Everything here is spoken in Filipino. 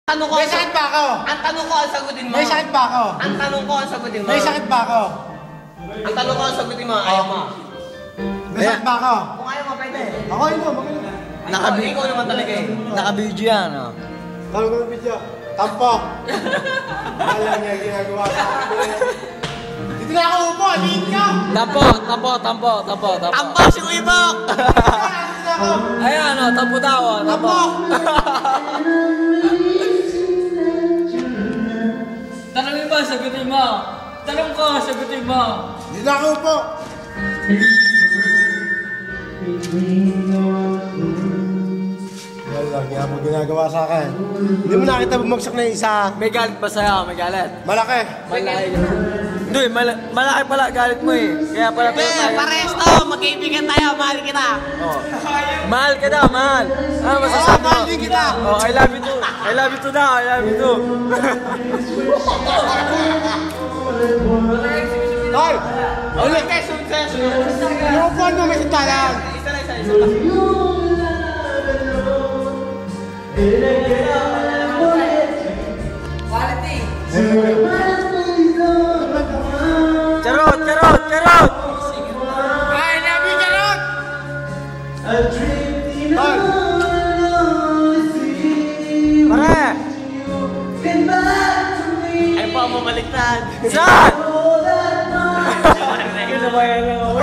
Tanong ko, may sakit ba ako? Ang tanong ko, ang sagutin mo. May sakit ba ako? Ang tanong ko, ang sagutin mo. May sakit ba ako? Ang tanong ko, ang sagutin mo. Ayaw mo. May sakit ba ako? Kung ayaw mo, pwede. Ako ito, magaling. Ikaw naman talaga eh. Naka-video yan, oh. Tawag ko ng video. Tampok. Alam niya ginagawa sa akin. Dito na ako upo, alihin ka. Tampo. Tampo si Uibok! Ayan, oh, tampo daw, oh. Tampok. Tanongin mo, sagutin mo. Tanong ko, sagutin mo. Dito na ako upo. Wala, kaya mo ginagawa sa akin. Hindi mo nakita bumagsak na isa. May galit ba sa'yo? May galit? Malaki. Malaki. Hindi, malaki pala galit mo eh. Kaya pala tayo. Pares to! Magkaibigan tayo! Mahal kita! Oh. Mahal ka daw, mahal. Ano masasabi mo? Mahal din kita. Oh, I love you too. I love you too daw, I love you too. Hoy! Ulit kayo, success! Yung upuan mo may sintalan. Quality! Charot! I love you, Jarot! Hoy! Pare! Ay pa mo baliktad! Saan? Kinabayan lang ako.